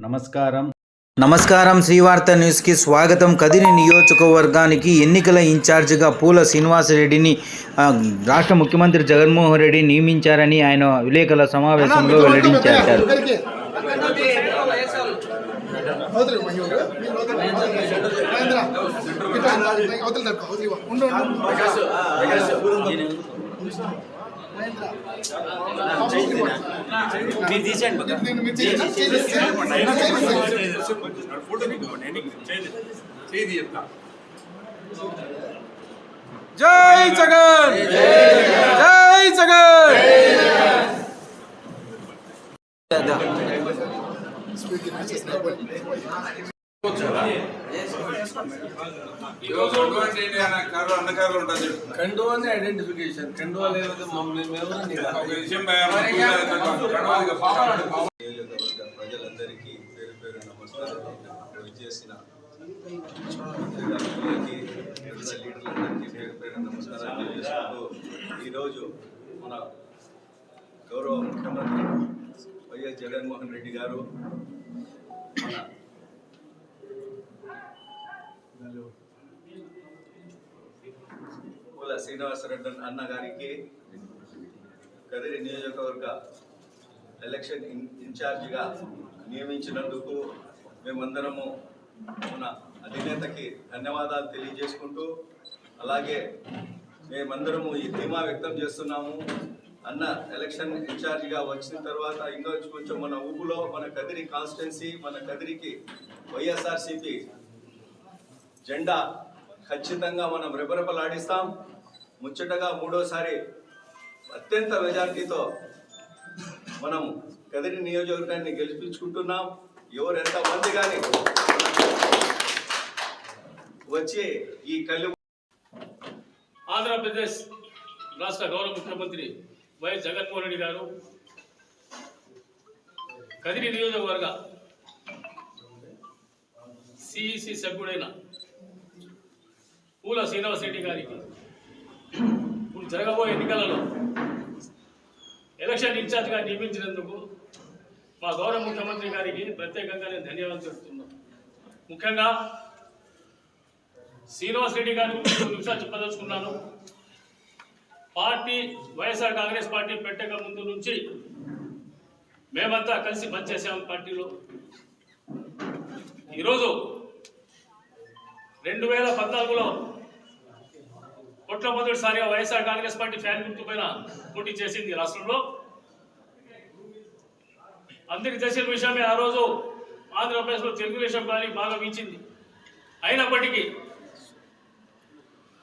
నమస్కారం శ్రీవార్త న్యూస్కి స్వాగతం. కదిరి నియోజకవర్గానికి ఎన్నికల ఇన్ఛార్జిగా పూల శ్రీనివాసరెడ్డిని రాష్ట్ర ముఖ్యమంత్రి జగన్మోహన్ రెడ్డి నియమించారని ఆయన విలేకరుల సమావేశంలో వెల్లడించారు. జై జగన్, జై జగన్. కండువాని ఐడెంటిఫికేషన్, కండువా లేకపోతే మమ్మల్ని ప్రజలందరికీ పేరు పేరు నమస్కారం. చేసిన లీడర్లందరికీ పేరు పేరు నమస్కారాలు తెలియజేస్తూ ఈరోజు మన గౌరవ ముఖ్యమంత్రి వైఎస్ జగన్మోహన్ రెడ్డి గారు మన పూల శ్రీనివాసరెడ్డి అన్న గారికి కదిరి నియోజకవర్గ ఎలక్షన్ ఇన్ఛార్జిగా నియమించినందుకు మేమందరము మన అధినేతకి ధన్యవాదాలు తెలియజేసుకుంటూ, అలాగే మేమందరము ఈ ధీమా వ్యక్తం చేస్తున్నాము. అన్న ఎలక్షన్ ఇన్ఛార్జిగా వచ్చిన తర్వాత ఇంకా కొంచెం మన ఊపులో మన కదిరి కాన్స్టిట్యున్సీ, మన కదిరికి వైఎస్ఆర్సీపీ జెండా ఖచ్చితంగా మనం రెపరెపలాడిస్తాం. ముచ్చటగా మూడోసారి అత్యంత మెజార్టీతో మనం కదిరి నియోజకవర్గాన్ని గెలిపించుకుంటున్నాం. ఎవరు ఎంతమంది కానీ వచ్చి ఈ కళ్ళు ఆంధ్రప్రదేశ్ రాష్ట్ర గౌరవ ముఖ్యమంత్రి వైఎస్ జగన్మోహన్ రెడ్డి గారు కదిరి నియోజకవర్గ సిఈసి సభ్యుడైన పూల శ్రీనివాసరెడ్డి గారికి ఇప్పుడు జరగబోయే ఎన్నికలలో ఎలక్షన్ ఇన్ఛార్జ్గా నియమించినందుకు మా గౌరవ ముఖ్యమంత్రి గారికి ప్రత్యేకంగా నేను ధన్యవాదాలు చెప్తున్నాను. ముఖ్యంగా శ్రీనివాసరెడ్డి గారి గురించి 2 నిమిషాలు చెప్పదలుచుకున్నాను. పార్టీ వైఎస్ఆర్ కాంగ్రెస్ పార్టీ పెట్టక ముందు నుంచి మేమంతా కలిసి పనిచేసాము పార్టీలో. ఈరోజు 2014లో మొట్టమొదటిసారిగా వైఎస్ఆర్ కాంగ్రెస్ పార్టీ ఫ్యాన్ గుర్తు పైన పోటీ చేసింది రాష్ట్రంలో. అందరికీ తెలిసిన విషయమే, ఆ రోజు ఆంధ్రప్రదేశ్లో తెలుగుదేశం పార్టీ బాగా వీచింది. అయినప్పటికీ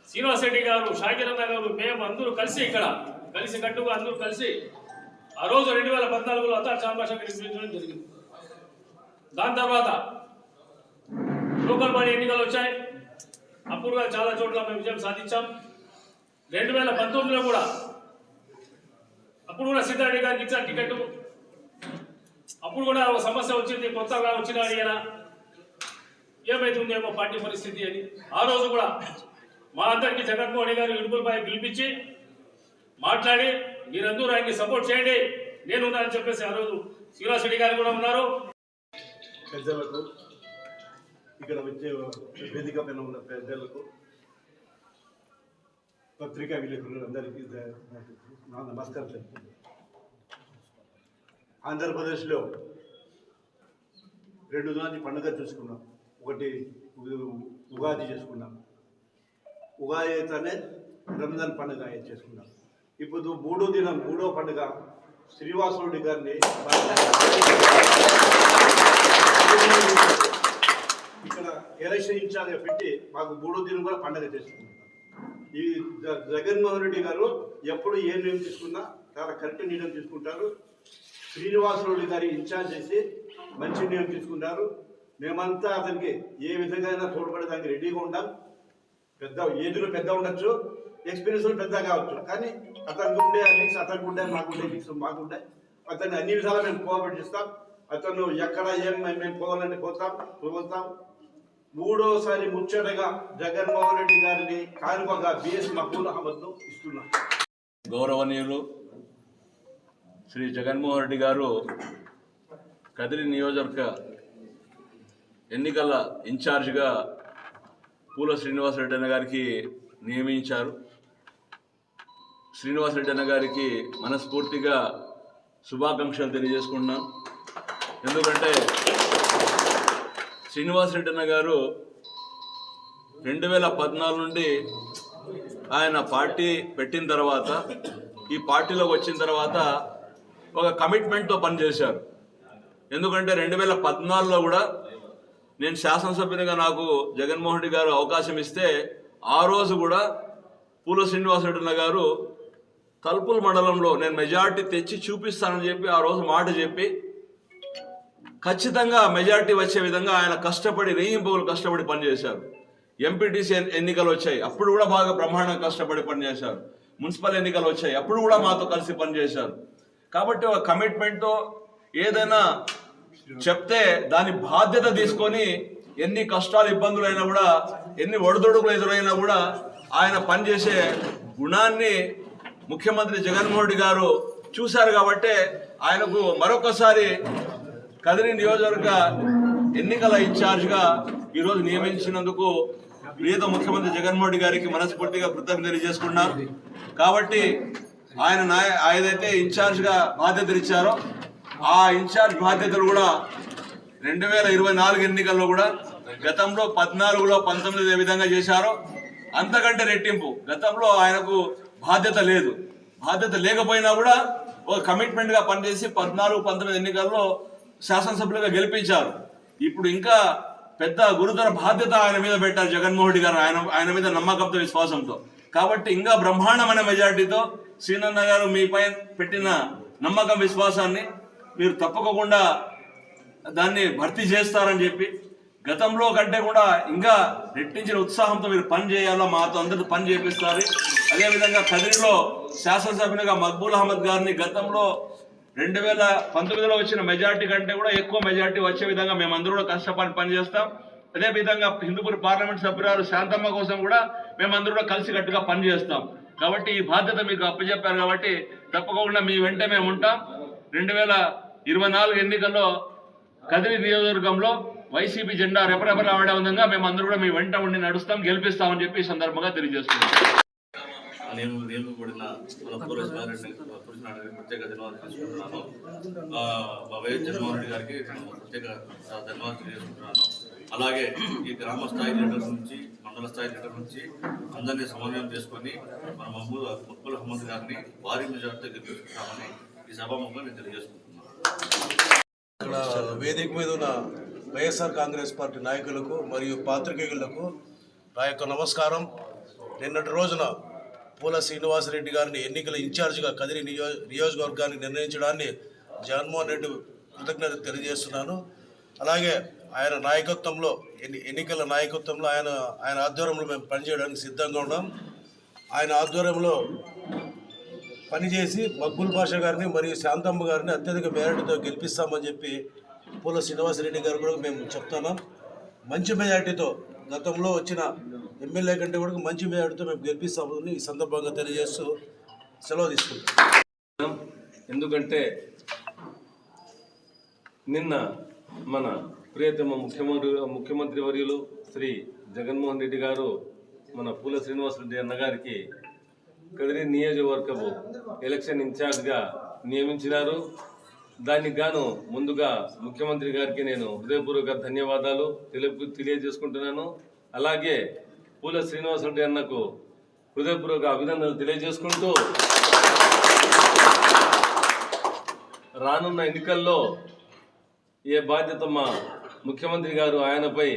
శ్రీనివాసరెడ్డి గారు, షాకిరన్న గారు, మేము అందరూ కలిసి ఇక్కడ కట్టుగా అందరూ కలిసి ఆ రోజు 2014లో అతా చాంబాషా నిర్మించడం జరిగింది. దాని తర్వాత లోకల్ బాడీ ఎన్నికలు వచ్చాయి. అప్పుడు చాలా చోట్ల మేము విజయం సాధించాం. 2019లో కూడా అప్పుడు కూడా సిద్ధారెడ్డి గారికి ఇచ్చిన టికెట్. అప్పుడు కూడా ఒక సమస్య వచ్చింది, కొత్తగా వచ్చిన అడిగినా ఏమైతుందేమో పార్టీ పరిస్థితి అని. ఆ రోజు కూడా మా అందరికీ జగన్మోహన్ రెడ్డి గారు ఇడుపులపై పిలిపించి మాట్లాడి మీరందరూ ఆయన్ని సపోర్ట్ చేయండి, నేనున్నా అని చెప్పేసి ఆ రోజు శ్రీనివాసరెడ్డి గారు కూడా ఉన్నారు. పెద్దలకు, ఇక్కడ వచ్చే వేదిక పైన ఉన్న పెద్దలకు, పత్రికా విలేకరులందరికీ నా నమస్కారం చెప్తున్నాను. ఆంధ్రప్రదేశ్లో 2 దినాలు పండుగ చూసుకున్నాం. ఒకటి ఉగాది చేసుకున్నాం, ఉగాది అయితేనే రంజాన్ పండుగ చేసుకున్నాం. ఇప్పుడు మూడో పండుగ శ్రీనివాసరెడ్డి గారిని ఇక్కడ ఎలక్షన్ ఇన్ఛార్జ్గా పెట్టి మాకు 3వ దినం కూడా పండుగ చేసుకుంటున్నాం. ఈ జగన్మోహన్ రెడ్డి గారు ఎప్పుడు ఏ నిర్ణయం తీసుకున్నా చాలా కరెక్ట్ నిర్ణయం తీసుకుంటారు. శ్రీనివాసరెడ్డి గారి ఇన్ఛార్జ్ చేసి మంచి నిర్ణయం తీసుకున్నారు. మేమంతా అతనికి ఏ విధంగా తోడ్పడేదానికి రెడీగా ఉంటాం. ఏజ్లో పెద్ద ఉండొచ్చు, ఎక్స్పీరియన్స్ పెద్ద కావచ్చు, కానీ అతనికి ఉండే లింక్స్ అతనికి ఉండే, మాకుండే లింక్స్ మాకుండే. అతన్ని అన్ని విధాలా మేము కోఆపరేట్ చేస్తాం. అతను ఎక్కడ మేము పోవాలని పోతాం. మూడోసారి ముచ్చటగా జగన్మోహన్ రెడ్డి గారిని కానుకగా బిఎస్ మహబూబ్ అహ్మద్ను ఇస్తున్నాం. గౌరవనీయులు శ్రీ జగన్మోహన్ రెడ్డి గారు కదిరి నియోజకవర్గ ఎన్నికల ఇన్ఛార్జిగా పూల శ్రీనివాసరెడ్డి అన్న గారికి నియమించారు. శ్రీనివాసరెడ్డి అన్న గారికి మనస్ఫూర్తిగా శుభాకాంక్షలు తెలియజేసుకుంటున్నాను. ఎందుకంటే శ్రీనివాసరెడ్డి అన్న గారు 2014 నుండి ఆయన పార్టీ పెట్టిన తర్వాత, ఈ పార్టీలోకి వచ్చిన తర్వాత ఒక కమిట్మెంట్తో పనిచేశారు. ఎందుకంటే 2014లో కూడా నేను శాసనసభ్యునిగా నాకు జగన్మోహన్ రెడ్డి గారు అవకాశం ఇస్తే ఆ రోజు కూడా పూల శ్రీనివాసరెడ్డి అన్న గారు తలుపుల మండలంలో నేను మెజార్టీ తెచ్చి చూపిస్తానని చెప్పి ఆ రోజు మాట చెప్పి ఖచ్చితంగా మెజార్టీ వచ్చే విధంగా ఆయన కష్టపడి రేయింపులు కష్టపడి పనిచేశారు. ఎంపీటీసీ ఎన్నికలు వచ్చాయి, అప్పుడు కూడా బాగా బ్రహ్మాండంగా కష్టపడి పనిచేశారు. మున్సిపల్ ఎన్నికలు వచ్చాయి, అప్పుడు కూడా మాతో కలిసి పనిచేశారు. కాబట్టి ఒక కమిట్మెంట్తో ఏదైనా చెప్తే దాని బాధ్యత తీసుకొని ఎన్ని కష్టాలు ఇబ్బందులైనా కూడా, ఎన్ని ఒడిదొడుకులు ఎదురైనా కూడా ఆయన పనిచేసే గుణాన్ని ముఖ్యమంత్రి జగన్మోహన్ రెడ్డి గారు చూశారు. కాబట్టి ఆయనకు మరొకసారి కదిరి నియోజకవర్గ ఎన్నికల ఇన్ఛార్జ్గా ఈరోజు నియమించినందుకు ప్రియత ముఖ్యమంత్రి జగన్మోహన్ రెడ్డి గారికి మనస్ఫూర్తిగా కృతజ్ఞతలు తెలియజేసుకున్నాను. కాబట్టి ఆయన ఏదైతే ఇన్ఛార్జ్గా బాధ్యతలు ఇచ్చారో ఆ ఇన్ఛార్జ్ బాధ్యతలు కూడా 2024 ఎన్నికల్లో కూడా గతంలో 14లో 19 ఏ విధంగా చేశారో అంతకంటే రెట్టింపు. గతంలో ఆయనకు బాధ్యత లేదు, బాధ్యత లేకపోయినా కూడా ఒక కమిట్మెంట్గా పనిచేసి 14-19 ఎన్నికల్లో శాసనసభ్యులుగా గెలిపించారు. ఇప్పుడు ఇంకా పెద్ద గురుతర బాధ్యత ఆయన మీద పెట్టారు జగన్మోహన్ రెడ్డి గారు, ఆయన మీద నమ్మకంతో విశ్వాసంతో. కాబట్టి ఇంకా బ్రహ్మాండమైన మెజార్టీతో శ్రీనన్న గారు మీపై పెట్టిన నమ్మకం విశ్వాసాన్ని మీరు తప్పకుండా దాన్ని భర్తీ చేస్తారని చెప్పి, గతంలో కంటే కూడా ఇంకా రెట్టించిన ఉత్సాహంతో మీరు పని చేయాలో మాతో అందరితో పని చేపిస్తారు. అదేవిధంగా కదిరిలో శాసనసభ్యునిగా మక్బూల్ అహ్మద్ గారిని గతంలో 2019లో వచ్చిన మెజార్టీ కంటే కూడా ఎక్కువ మెజార్టీ వచ్చే విధంగా మేమందరూ కూడా కష్టపడి పనిచేస్తాం. అదేవిధంగా హిందూపూర్ పార్లమెంట్ సభ్యురాలు శాంతమ్మ కోసం కూడా మేమందరూ కూడా కలిసికట్టుగా పనిచేస్తాం. కాబట్టి ఈ బాధ్యత మీకు అప్పచెప్పారు కాబట్టి తప్పకుండా మీ వెంట మేము ఉంటాం. 2024 ఎన్నికల్లో కదిరి నియోజకవర్గంలో వైసీపీ జెండా రెపరెపలాడే విధంగా మేమందరూ కూడా మీ వెంట ఉండి నడుస్తాం, గెలిపిస్తామని చెప్పి ఈ సందర్భంగా తెలియజేస్తున్నాం. నేను నియమింపబడిన మన పురుషునారాయణ ప్రత్యేక ధన్యవాదాలు తెలుసుకుంటున్నాను. వైఎస్ జగన్మోహన్ రెడ్డి గారికి నేను ప్రత్యేక ధన్యవాదాలు తెలియజేసుకుంటున్నాను. అలాగే ఈ గ్రామ స్థాయి లీడర్ నుంచి మండల స్థాయి లీడర్ నుంచి అందరినీ సమన్వయం చేసుకొని మన మక్బూల్ అహ్మద్ గారిని భారీ మెజార్టీతో గెలిపిస్తున్నామని ఈ సభాముఖంగా నేను తెలియజేసుకుంటున్నాను. ఇక్కడ వేదిక మీద ఉన్న వైఎస్ఆర్ కాంగ్రెస్ పార్టీ నాయకులకు మరియు పాత్రికేయులకు నా యొక్క నమస్కారం. నిన్నటి రోజున పూల శ్రీనివాసరెడ్డి గారిని ఎన్నికల ఇన్ఛార్జిగా కదిరి నియోజకవర్గానికి నిర్ణయించడాన్ని జగన్మోహన్ రెడ్డి కృతజ్ఞత తెలియజేస్తున్నాను. అలాగే ఆయన నాయకత్వంలో ఎన్నికల నాయకత్వంలో ఆయన ఆధ్వర్యంలో మేము పనిచేయడానికి సిద్ధంగా ఉన్నాం. ఆయన ఆధ్వర్యంలో పనిచేసి మక్బూల్ బాషా గారిని మరియు శాంతమ్మ గారిని అత్యధిక మెజార్టీతో గెలిపిస్తామని చెప్పి పూల శ్రీనివాసరెడ్డి గారు కూడా మేము చెప్తున్నాం. మంచి మెజార్టీతో గతంలో వచ్చిన ఎమ్మెల్యే కంటే కూడా మంచి మెజార్టీతో మేము గెలిపిస్తామని ఈ సందర్భంగా తెలియజేస్తూ సెలవు తీసుకుంటాం. ఎందుకంటే నిన్న మన ప్రియతమ ముఖ్యమంత్రి వర్యులు శ్రీ జగన్మోహన్ రెడ్డి గారు మన పూల శ్రీనివాసరెడ్డి అన్నగారికి కదిరి నియోజకవర్గపు ఎలక్షన్ ఇన్ఛార్జ్గా నియమించినారు. దానికి గాను ముందుగా ముఖ్యమంత్రి గారికి నేను హృదయపూర్వక ధన్యవాదాలు తెలియజేసుకుంటున్నాను. అలాగే పూల శ్రీనివాసరెడ్డి అన్నకు హృదయపూర్వక అభినందనలు తెలియజేసుకుంటూ రానున్న ఎన్నికల్లో ఏ బాధ్యత మా ముఖ్యమంత్రి గారు ఆయనపై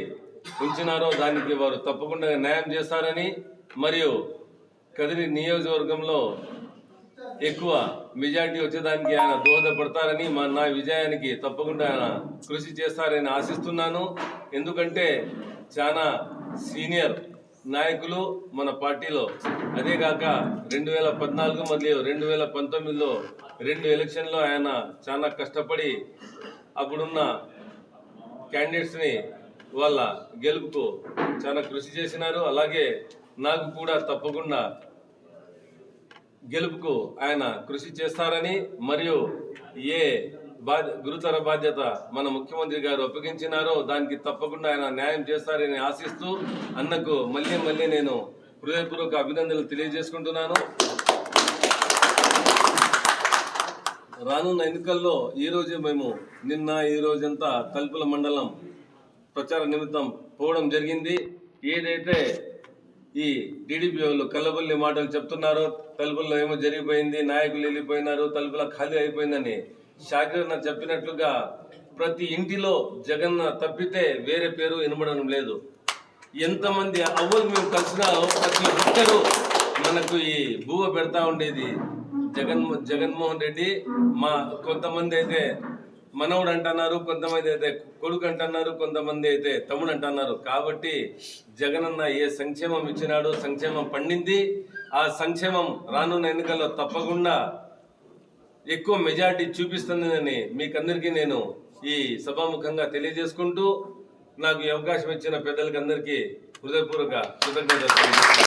ఉంచినారో దానికి వారు తప్పకుండా న్యాయం చేస్తారని, మరియు కదిరి నియోజకవర్గంలో ఎక్కువ మెజార్టీ వచ్చేదానికి ఆయన దోహదపడతారని, నా విజయానికి తప్పకుండా ఆయన కృషి చేస్తారని ఆశిస్తున్నాను. ఎందుకంటే చాలా సీనియర్ నాయకులు మన పార్టీలో, అదేగాక 2014 మరియు 2019లో 2 ఎలక్షన్లో ఆయన చాలా కష్టపడి అప్పుడున్న క్యాండిడేట్స్ని వాళ్ళ గెలుపుకు చాలా కృషి చేసినారు. అలాగే నాకు కూడా తప్పకుండా గెలుపుకు ఆయన కృషి చేస్తారని, మరియు ఏ గురుతర బాధ్యత మన ముఖ్యమంత్రి గారు అప్పగించినారో దానికి తప్పకుండా ఆయన న్యాయం చేస్తారని ఆశిస్తూ అన్నకు మళ్ళీ నేను హృదయపూర్వక అభినందనలు తెలియజేసుకుంటున్నాను. రానున్న ఎన్నికల్లో ఈరోజు మేము ఈ రోజంతా తలుపుల మండలం ప్రచార నిమిత్తం పోవడం జరిగింది. ఏదైతే ఈ టీడీపీ వాళ్ళు కల్లబొల్లి మాటలు చెప్తున్నారో, తలుపుల్లో ఏమో జరిగిపోయింది, నాయకులు వెళ్ళిపోయినారు, తలుపుల ఖాళీ అయిపోయిందని షాకిరన్న చెప్పినట్లుగా ప్రతి ఇంటిలో జగన్న తప్పితే వేరే పేరు వినబడడం లేదు. ఎంతమంది అవ్వలు మేము కలిసినా ప్రతి ఒక్కరు మనకు ఈ బువ్వ పెడతా ఉండేది జగన్మోహన్ రెడ్డి. కొంతమంది అయితే మనవుడు అంటున్నారు, కొంతమంది అయితే కొడుకు అంటున్నారు, కొంతమంది అయితే తమ్ముడు అంటున్నారు. కాబట్టి జగనన్న ఏ సంక్షేమం ఇచ్చినాడో సంక్షేమం పండింది. ఆ సంక్షేమం రానున్న ఎన్నికల్లో తప్పకుండా ఎక్కువ మెజార్టీ చూపిస్తుందని మీకందరికీ నేను ఈ సభాముఖంగా తెలియజేసుకుంటూ నాకు ఈ అవకాశం ఇచ్చిన పెద్దలకి అందరికీ హృదయపూర్వక కృతజ్ఞతలు.